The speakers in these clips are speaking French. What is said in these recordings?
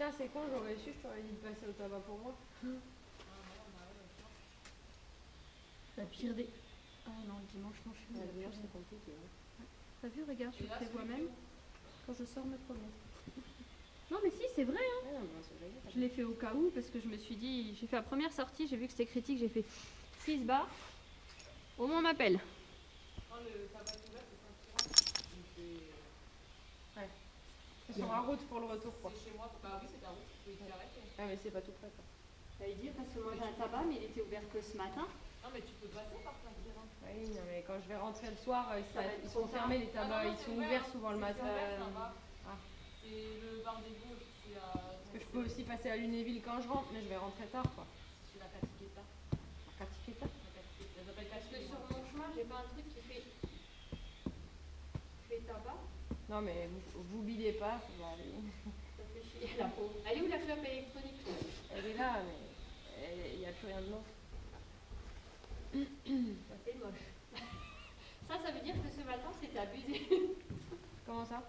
Putain, c'est con, j'aurais su, je t'aurais dit de passer au tabac pour moi. La pire des... Ah non, le dimanche, non, je suis Le dimanche, c'est compliqué. Hein. Ouais. T'as vu, regarde, je prévois même quand je sors me promener. Non, mais si, c'est vrai, hein. Ouais, non, mais je l'ai fait au cas où, parce que je me suis dit... J'ai fait la première sortie, j'ai vu que c'était critique, j'ai fait 6 bars. Au moins, on m'appelle. Quand le tabac est ouvert, c'est Saint-Cyran. Ouais. C'est sur la route pour le retour, quoi. C'est chez moi, bah oui, c'est ta route, tu peux y arrêter. Ah, mais c'est pas tout près, quoi. J'allais dire, parce que moi j'ai un tabac, mais il était ouvert que ce matin. Non, mais tu peux passer par Saint-Cyran. Oui, non, mais quand je vais rentrer le soir, ils sont fermés, les tabacs, ils sont ouverts souvent le matin. C'est le bar des Gaules. Parce que je peux aussi passer à Lunéville quand je rentre, mais je vais rentrer tard, quoi. C'est la Catiqueta. La Catiqueta. Parce que sur mon chemin, j'ai pas un truc qui fait tabac. Non, mais vous bidez pas, ça va aller. Ça fait chier la peau. Elle est où la clope électronique? Elle est là, mais il n'y a plus rien dedans. Ça fait moche. Ça veut dire que ce matin, c'était abusé. Comment ça?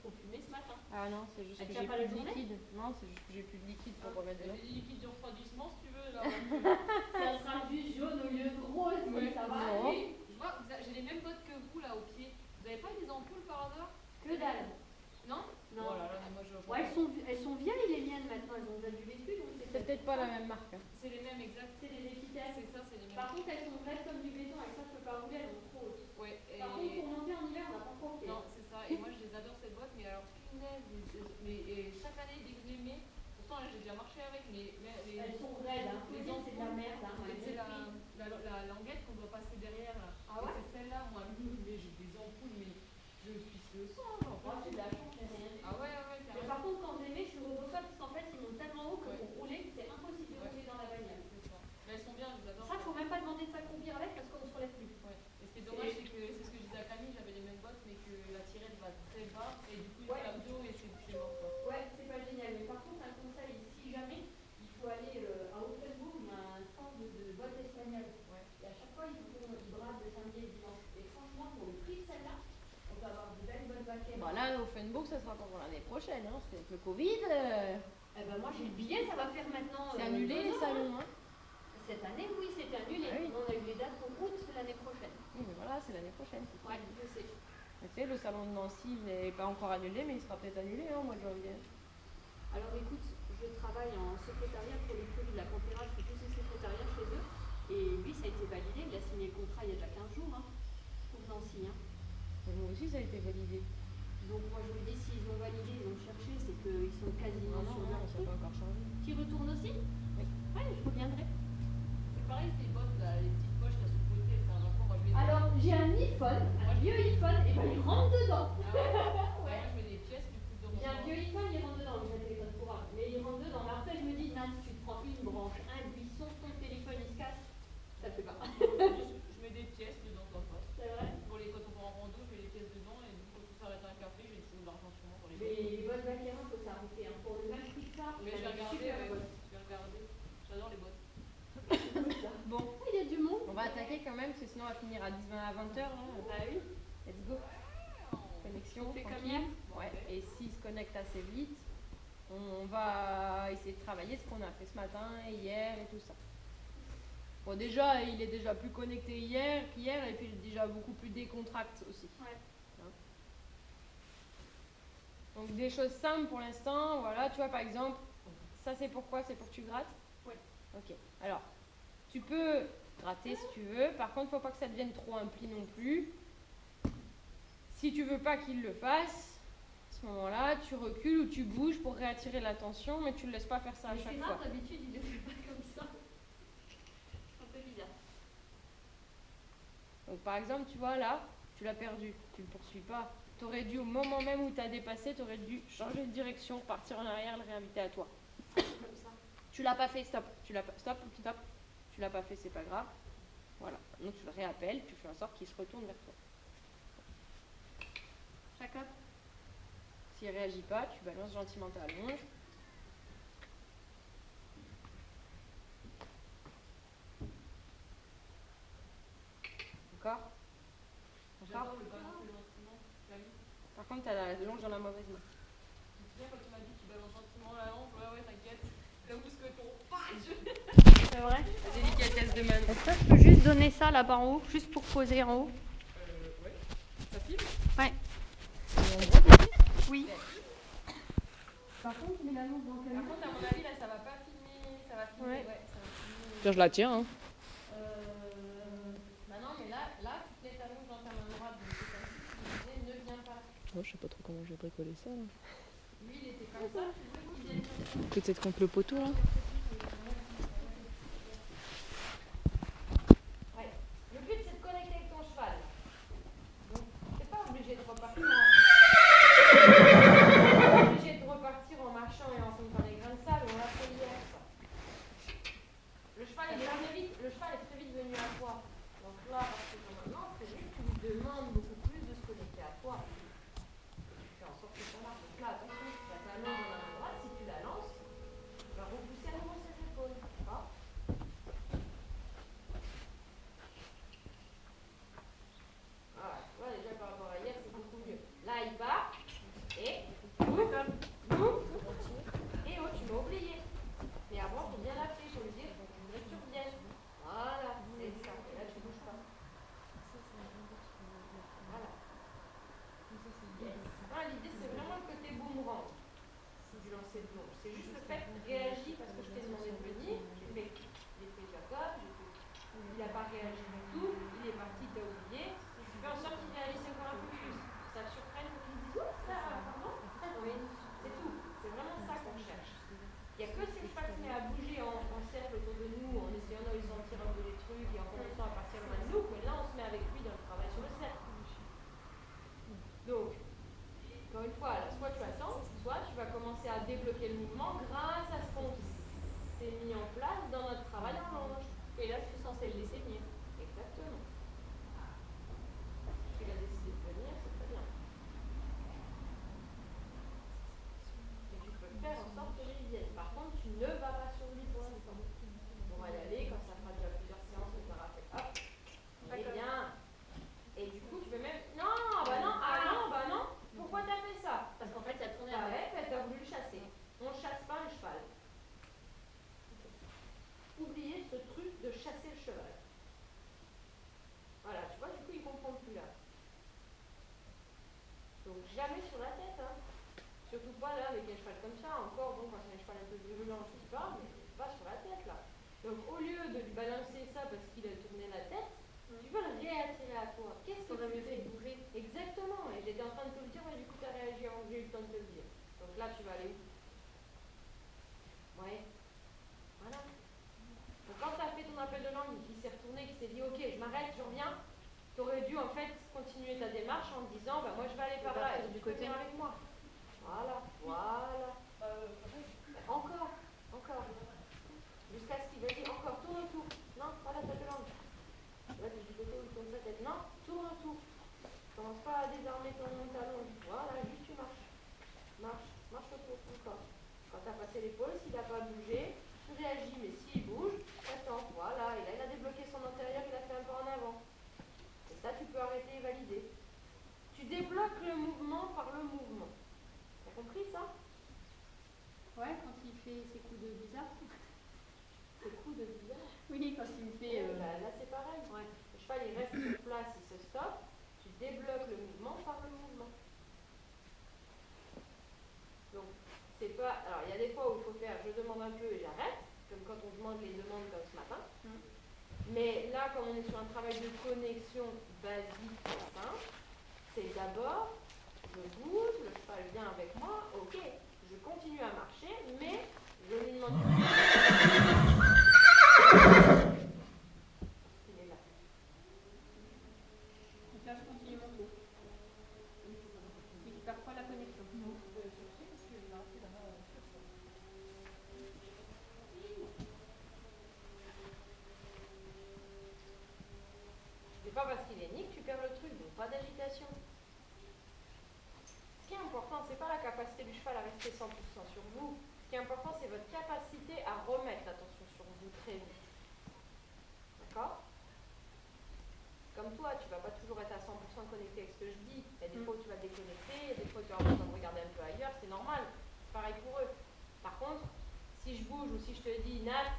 Trop fumé ce matin. Ah non, c'est juste que j'ai plus de liquide. Non, c'est juste que j'ai plus de liquide pour remettre dedans. Il y a des liquides de refroidissement si tu veux. Là, ça sera juste jaune au lieu de rose, mais ça va aller. Je vois, j'ai les mêmes bottes que vous là au pied. Vous avez pas des ampoules par hasard? Que dalle. Non? Non. Oh là là, mais moi je... Ouais, elles sont vieilles les miennes maintenant, elles ont déjà du vécu. C'est peut-être pas la même marque. Hein. C'est les mêmes exact. C'est des Epithètes. C'est ça, c'est les mêmes. Par contre, elles sont vraies comme du béton, et ça je peux pas rouler, elles sont trop hautes. Ouais, et... Par contre, pour monter en hiver, on n'a pas encore fait. Non, c'est ça, et moi je les adore cette boîte, mais alors punaise, et chaque année dès que je les mets, pourtant j'ai déjà marché avec, mais elles sont raides, hein. Les gens c'est de la merde. Hein. C'est la languette qu'on doit passer derrière là. Ah ouais? C'est celle-là, moi, mais j'ai des ampoules, mais je pisse le sang, genre. Moi j'ai de la chance, j'ai rien. Ah ouais, carrément. Mais par contre, quand je les mets, je suis redevable parce qu'en fait, ils montent tellement haut que pour rouler, c'est impossible de rouler dans la bagnole. C'est ça. Mais elles sont bien, je les adore. Ça, faut même pas demander de s'accroupir avec parce qu'on se relève plus. Ouais. Et ce qui est dommage, c'est que c'est ce que je disais à Camille, j'avais les mêmes bottes, mais que la tirette va très bas, et du coup, il fait la dos et c'est mort, quoi. Ouais, c'est pas génial. Mais par contre, un conseil, si jamais, il faut aller à Offenbourg, il y a un stand de bottes espagnoles. Ouais. Et à chaque fois, ils bradent le samedi et le dimanche. Et franchement, pour le prix de celle-là, on peut avoir de belles bonnes vaquettes. Bon, là, au Offenbourg, ça sera pas pour l'année prochaine, hein. C'était avec le Covid. Eh ben moi, j'ai le billet, ça va faire maintenant. C'est annulé les salons, hein. Cette année, oui, c'était annulé. Ah, oui. On a eu les dates pour août de l'année prochaine. Oui, mais voilà, c'est l'année prochaine. Ouais, je sais. Tu sais, le salon de Nancy n'est pas encore annulé, mais il sera peut-être annulé hein, au mois de janvier. Alors écoute, je travaille en secrétariat pour les produits de la Conférence, je fais tous ces secrétariats chez eux. Et lui, ça a été validé, il a signé le contrat il y a déjà 15 jours, hein, pour Nancy. Hein. Et moi aussi, ça a été validé. Donc moi, je me dis, s'ils ont validé, ils ont cherché, c'est qu'ils sont quasiment sur non, ça n'a pas encore changé. Tu y retournes aussi? Oui. Ouais, je reviendrai. C'est pareil, ces bottes là, les petites poches là sous le côté, c'est un rapport. Moi, je mets Alors, j'ai un iPhone, un vieux iPhone, et ben il rentre dedans. Ah ouais? Moi, je mets des pièces du coup dans mon... J'ai un vieux iPhone, il rentre dedans, j'ai un téléphone pour un. Mais il rentre dedans. Mais après, je me dis, Nat, tu te prends une branche, un buisson, ton téléphone, il se casse. Ça le fait pas. Je mets des pièces dedans comme ça. C'est vrai? Pour les, quand on part en rando, je mets les pièces dedans et du coup, quand on s'arrête à un café, j'ai toujours de l'argent sur moi pour les Mais les bonnes vaqueras, faut s'arrêter. Hein. Pour le même prix que ça, mais je vais regarder, je vais regarder. J'adore les bottes. Bon, il y a du monde. on va attaquer quand même, parce que sinon on va finir à 20h. Hein. Bah oui. Let's go. Connexion, On fait comme tranquille. hier. Ouais. Et s'il se connecte assez vite, on va essayer de travailler ce qu'on a fait ce matin, et hier et tout ça. Bon, déjà, il est déjà plus connecté qu'hier, et puis il est déjà beaucoup plus décontracté aussi. Ouais. Hein. Donc des choses simples pour l'instant, voilà, tu vois par exemple, ça c'est pourquoi? C'est pour que tu grattes? Ouais. Ok, alors, tu peux gratter si tu veux, par contre, il ne faut pas que ça devienne trop un pli non plus. Si tu veux pas qu'il le fasse, à ce moment-là, tu recules ou tu bouges pour réattirer l'attention, mais tu ne le laisses pas faire ça à chaque fois. C'est d'habitude, il ne le fait pas comme ça. C'est un peu bizarre. Donc par exemple, tu vois là, tu l'as perdu, tu ne le poursuis pas. Tu aurais dû, au moment même où tu as dépassé, tu aurais dû changer de direction, partir en arrière, le réinviter à toi. Comme ça. Tu l'as pas fait, stop. Tu l'as pas, stop. Tu l'as pas fait, c'est pas grave. Voilà. Donc tu le réappelles, tu fais en sorte qu'il se retourne vers toi. Chacun. S'il réagit pas, tu balances gentiment ta allonge. D'accord? J'adore le balancer l'instrument. Par contre, tu as la longe dans la mauvaise main. bien quand tu m'as dit que tu balances gentiment la lampe, ouais, t'inquiète. Là où ce que ton C'est vrai? La délicatesse de Manon. Est-ce que je peux juste donner ça là-bas en haut, juste pour poser en haut? Ouais. Ça filme? Ouais. Oui. Par contre, tu mets l'annonce dans quel Par contre, à mon avis, là, ça va pas filmer. Ça va filmer, Ouais. ça va filmer. Tiens, je la tiens. Hein. Bah non, mais là, tu te mets ta loupe dans ta main droite, donc c'est comme si tu disais ne viens pas. Oh, je sais pas trop comment j'ai bricolé ça. Là. Lui, il était comme ça, tu voulais qu'il vienne comme ça. Peut-être contre le poteau là. Ouais. Le but, c'est de connecter avec ton cheval. Donc, t'es pas obligé de repartir en marchant et en comptant les grains de sable. On l'a fait hier, ça. Le cheval est très vite venu à toi. Donc là, parce que maintenant, c'est juste que tu lui demandes beaucoup plus de se connecter à toi. Tu fais en sorte que ça marche. Donc là, attention, tu as ta main dans la main droite. Si tu la lances, tu vas repousser à nouveau ses épaules. D'accord? Voilà, tu vois, déjà par rapport à hier, c'est beaucoup mieux. Là, il part. Et boum, boum. Et oh, tu m'as oublié. Mais avant, il faut bien l'appeler, il faut lui dire, je voudrais que tu reviennes. Voilà, c'est ça. Et là, tu ne bouges pas. Voilà. Yes. Ah, l'idée, c'est vraiment le côté boomerang du lancer de plonge. C'est juste le fait de réagir parce que je t'ai demandé de venir. J'ai fait Jacob, il n'a pas réagi du tout, il est parti, il t'a oublié. Je fais en sorte qu'il réagisse encore un peu plus. Ça te surprenne pour qu'il dise, oh, ça, pardon. Oui, c'est tout. C'est vraiment ça qu'on cherche. Il n'y a que si le cheval se met à bouger en cercle autour de nous, en essayant d'aller sentir un peu les trucs et en commençant à partir loin de nous, mais là on se met avec lui dans le travail sur le cercle. Donc, encore une fois, là, soit tu attends, soit tu vas commencer à débloquer le mouvement grâce à ce qu'on s'est mis en place dans notre travail en longe. Et là, je suis censée le laisser venir. Exactement. Tu l'as décidé de venir, c'est très bien. Et tu peux faire en sorte que lui vienne. Par contre, tu ne vas pas sur lui pour l'instant. On va y aller, quand ça fera déjà plusieurs séances que tu auras fait. Hop, et bien. Et du coup, tu peux même. Non, bah non, bah non. Pourquoi t'as fait ça? Parce qu'en fait, il a tourné Ah à ouais, t'as voulu le chasser. On ne chasse pas le cheval. Oubliez ce truc de chasser le cheval. Voilà, tu vois, du coup, il ne comprend plus là. Donc, jamais sur la tête, hein. Surtout pas là, avec un cheval comme ça. Encore, bon, quand c'est un cheval un peu virulent, je sais pas, mais pas sur la tête là. Donc, au lieu de lui balancer ça parce qu'il a tourné la tête, tu vas le réattirer à toi. Qu'est-ce que tu fais bouger? Exactement, et j'étais en train de te le dire, mais du coup, tu as réagi avant que j'ai eu le temps de te le dire. Donc là, tu vas aller où? Ouais. Voilà. Donc quand tu as fait ton appel de langue, qui s'est retourné, qui s'est dit ok, je m'arrête, je reviens, tu aurais dû en fait continuer ta démarche en te disant bah moi je vais aller par là, et du côté avec moi. Voilà, voilà. Encore. Jusqu'à ce qu'il va dire encore, tourne autour. Non, pas la tête de langue. Là tu es du côté où il tourne sa tête. Non, tourne autour. Commence pas à désarmer ton talon. Voilà, juste tu marches. Marche autour, encore. Quand tu as passé l'épaule, s'il n'a pas bougé, tu réagis, mais s'il bouge, attends, voilà, et là il a débloqué son antérieur, il a fait un pas en avant. Et ça, tu peux arrêter et valider. Tu débloques le mouvement par le mouvement. T'as compris ça? Ouais, quand il fait ses coups de bizarre. Ses coups de bizarre. Oui, quand il me fait. Là c'est pareil. Ouais. Le cheval il reste sur place, il se stoppe. Tu débloques le mouvement par le mouvement. Donc, c'est pas. Alors, il y a des fois où il faut faire je demande un peu et j'arrête, comme quand on demande les demandes comme ce matin. Mais là, comme on est sur un travail de connexion basique, simple, c'est d'abord, je bouge, le cheval vient avec moi, ok, je continue à marcher, mais je lui demande il est là. Donc là, je continue mon tour. Tu perds pas la connexion. Non. C'est pas parce qu'il est nique que tu perds le truc, donc pas d'agitation. Ce qui est important, c'est pas la capacité du cheval à rester 100% sur vous. Ce qui est important, c'est votre capacité à remettre l'attention sur vous très vite. D'accord? Comme toi, tu vas pas toujours être à 100% connecté avec ce que je dis. Il y a des fois où tu vas déconnecter, il y a des fois où tu as besoin de regarder un peu ailleurs, c'est normal. C'est pareil pour eux. Par contre, si je bouge ou si je te dis Nat,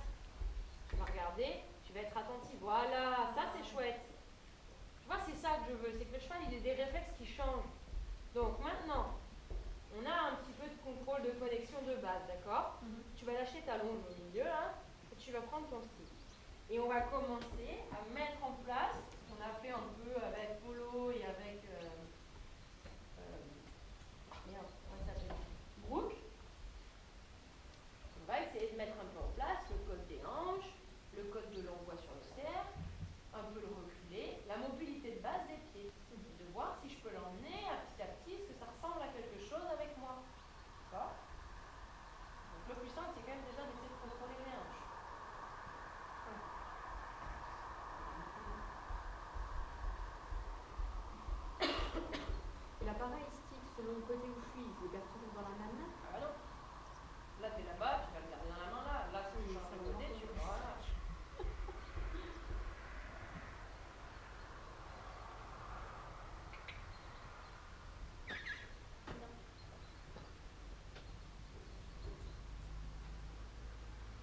tu vas regarder, tu vas être attentif. Voilà, ça c'est chouette. Tu vois, c'est ça que je veux, c'est que le cheval il ait des réflexes qui changent. Donc maintenant, on a un petit peu de contrôle de connexion de base, d'accord? Tu vas lâcher ta longe au milieu, là, et tu vas prendre ton stick. Et on va commencer à mettre en place ce qu'on a fait un peu avec Polo et avec merde, comment ça s'appelle? Brooke. On va essayer de mettre un peu en place le code des hanches, le code de l'envoi sur le cerf, un peu le reculer, la mobilité de base des pieds. De voir si je peux l'emmener à petit, est-ce que ça ressemble à quelque chose avec moi. D'accord? Donc le plus simple, c'est quand même déjà d'essayer de contrôler les hanches. Et l'appareil stick, selon le côté où je suis, je le garde toujours dans la même main. Ah bah non. Là, t'es là-bas, tu vas le garder dans la main là. Là, si tu changes de côté, tu le voilà.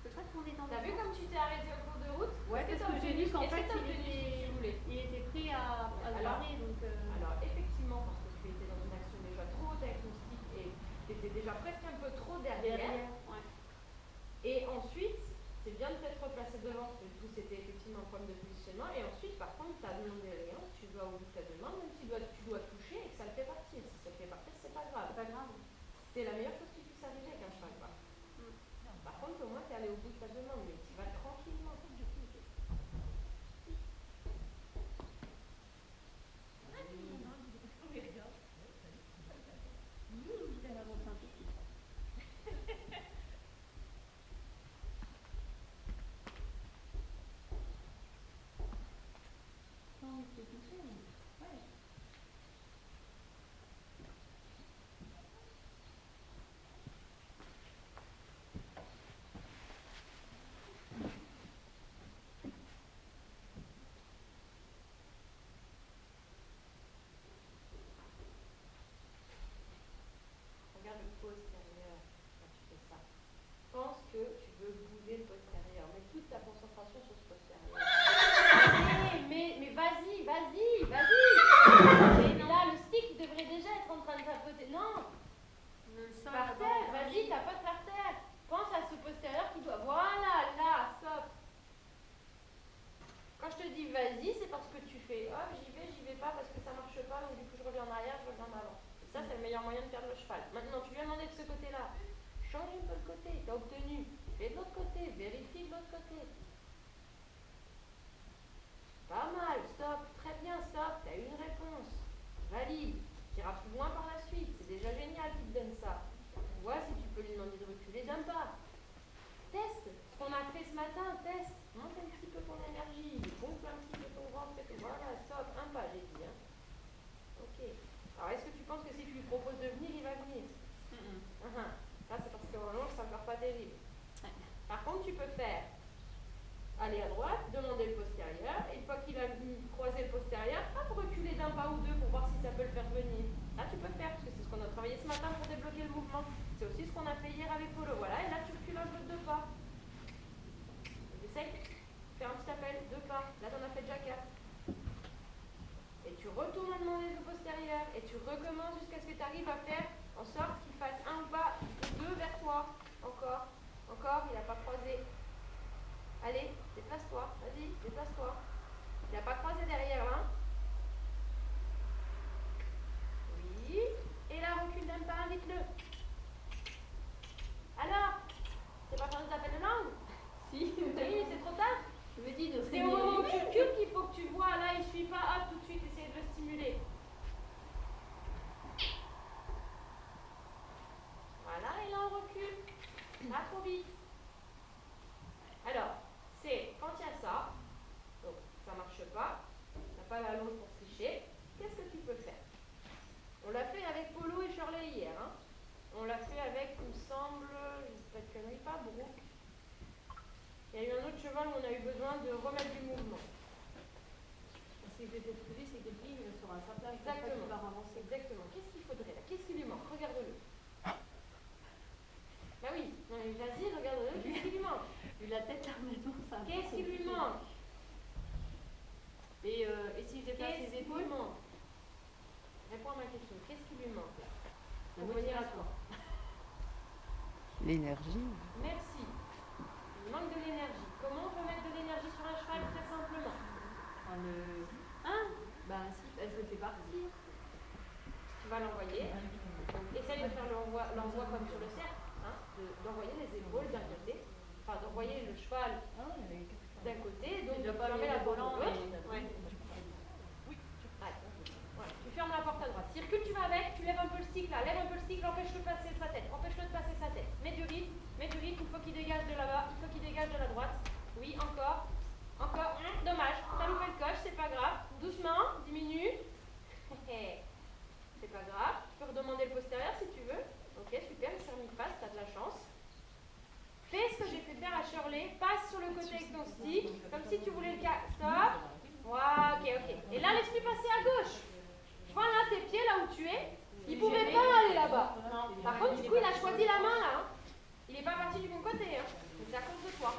Je crois qu'on est dans T'as vu comme tu t'es arrêté au cours de route? Ouais, Est-ce parce que j'ai vu qu'en fait, t'as obtenu ce que tu voulais? il était prêt à se Alors, barrer, donc... Alors, effectivement, parce que tu étais dans une action déjà trop haute avec ton stick et tu étais déjà presque un peu trop derrière. ouais. Et ensuite, c'est bien de t'être replacé devant, parce que du coup, c'était effectivement un problème de positionnement. Et ensuite, par contre, tu as demandé rien, tu dois au bout de ta demande, même si tu dois toucher et que ça le fait partir. Si ça le fait partir, c'est pas grave. C'est pas grave. C'est la meilleure chose qui puisse arriver avec un cheval, quoi. Par contre, au moins, tu es allé au bout de ta demande, mais tu vas tranquillement. Regarde le postérieur quand tu fais ça. Pense que tu veux bouger le postérieur. Mets toute ta concentration sur ce postérieur. Mais vas-y. Et là, le stick devrait déjà être en train de tapoter. Non, par terre, vas-y, tapote par terre. Pense à ce postérieur qui doit... Voilà, là, stop. Quand je te dis vas-y, c'est parce que tu fais hop, j'y vais pas parce que ça marche pas, donc du coup je reviens en arrière, je reviens en avant. Et ça, c'est le meilleur moyen de perdre le cheval. Maintenant, tu lui as demandé de ce côté-là. Change un peu le côté, t'as obtenu. Fais de l'autre côté, vérifie de l'autre côté. Pas mal, stop, très bien, stop, t'as eu une réponse. Valide, tu iras plus loin par la suite, c'est déjà génial qu'il te donne ça. Vois si tu peux lui demander de reculer d'un pas. Teste ce qu'on a fait ce matin, teste. Monte un petit peu ton énergie, gonfle un petit peu ton ventre et tout. Voilà, stop, un pas, j'ai dit. Hein. Ok. Alors, est-ce que tu penses que si tu lui proposes de venir, il va venir? Là, c'est parce que vraiment, c'est encore pas terrible. Par contre, tu peux faire aller à droite, demander le postérieur, et une fois qu'il a croisé le postérieur, hop, reculer d'un pas ou deux pour voir si ça peut le faire venir. Ça, tu peux faire, parce que c'est ce qu'on a travaillé ce matin pour débloquer le mouvement. C'est aussi ce qu'on a fait hier avec Polo. Voilà, et là, tu recules un peu de deux pas. Essaye, fais un petit appel, deux pas. Là, t'en as fait déjà 4. Et tu retournes à demander le postérieur, et tu recommences jusqu'à ce que tu arrives à faire en sorte qu'il fasse un pas ou deux vers toi. Encore, il n'a pas croisé. Allez, déplace-toi, vas-y, déplace-toi. Il n'a pas croisé derrière, hein? Oui. Et là, recule d'un pas, invite-le. Alors, c'est pas faire des appels de langue? Si. Oui, c'est trop tard. Je me dis de C'est au moment où tu recules qu'il faut que tu vois. Là, il ne suit pas, hop, tout de suite, essayer de le stimuler. Voilà, et là, on recule. Pas trop vite. Alors, c'est quand il y a ça, donc ça marche pas, t'as pas la longe pour tricher, qu'est-ce que tu peux faire? On l'a fait avec Polo et Shirley hier, hein. On l'a fait avec, il me semble, je ne dis pas de conneries, pas Brooke. Il y a eu un autre cheval où on a eu besoin de remettre du mouvement. Parce que j'étais prévu, c'est que lui, il sera à sa place. Exactement. Il va avancer. Exactement. Qu'est-ce qu'il faudrait là? Qu'est-ce qui lui manque? Regarde-le. Vas-y, regarde-le, qu'est-ce qui lui manque? Vu la tête là maintenant, ça. Qu'est-ce qui lui manque? Et si je déplace Qu'est-ce les qui lui épaules? manque? Réponds à ma question. Qu'est-ce qui lui manque là? La Pour venir à motivation. toi. L'énergie. Merci. Il manque de l'énergie. Comment on peut mettre de l'énergie sur un cheval? Très simplement. Hein? Ben si, je le fais partir. Tu vas l'envoyer. Donc, essaye de faire l'envoi comme sur le cercle. Hein, d'envoyer les épaules d'un côté. Enfin, d'envoyer le cheval d'un côté. Donc, Tu dois tu pas fermes la porte de volant. l'autre. Ouais. Voilà, tu fermes la porte à droite. Circule, tu vas avec, tu lèves un peu le stick là, lève un peu le stick, empêche-le de passer sa tête, empêche-le de passer sa tête. Mets du rythme, il faut qu'il dégage de là-bas, il faut qu'il dégage de la droite. Oui, encore, dommage, t'as loupé le coche, c'est pas grave. Doucement, diminue. C'est pas grave, tu peux redemander le postérieur si tu veux. Ok, super, il s'est remis face, t'as de la chance. Fais ce que j'ai fait faire à Shirley, passe sur le côté avec ton stick, comme si tu voulais le stop. Voilà, ok. Et là, laisse-lui passer à gauche. Voilà, tes pieds là où tu es, il ne pouvait pas aller là-bas. Par contre, du coup, il a choisi la main là. Hein. Il n'est pas parti du bon côté. Hein. Mais c'est à cause de toi.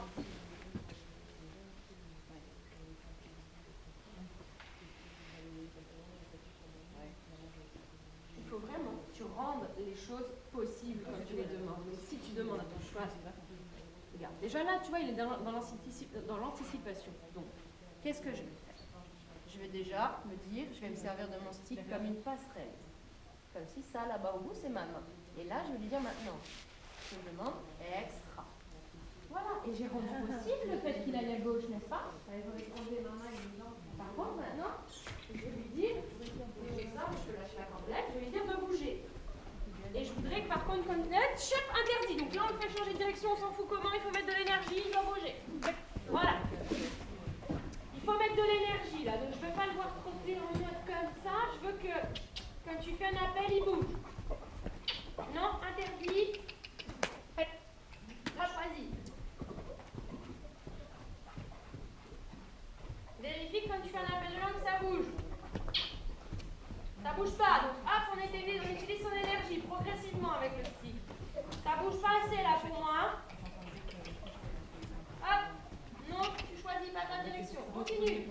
Il faut vraiment que tu rendes les choses possibles comme tu les demandes. Mais si tu demandes à ton cheval, regarde, déjà là, tu vois, il est dans l'anticipation. Donc, qu'est-ce que je vais faire? Je vais déjà me dire, je vais me servir de mon stick comme une passerelle. Comme si ça, là-bas au bout, c'est ma main. Et là, je vais lui dire maintenant, je demande extra. Voilà, et j'ai rendu possible le fait qu'il aille à gauche, n'est-ce pas? J'aurais enlevé ma main et une jambe. Par contre, maintenant, je vais lui dire, bougez ça, je lâche la cordelette, je vais lui dire de bouger. Et je voudrais que par contre, cordelette, chop, interdit. Donc là, on le fait changer de direction, on s'en fout comment, il faut mettre de l'énergie, il doit bouger. Voilà. Il faut mettre de l'énergie là, donc je ne veux pas le voir trotter en mode comme ça, je veux que quand tu fais un appel, il bouge. Non, interdit. Pas choisi. Vérifie que quand tu fais un appel de langue, ça bouge. Ça bouge pas, donc hop, on utilise son énergie progressivement avec le stick. Ça bouge pas assez là pour moi. Hein. Hop, non, tu choisis pas ta direction. Continue.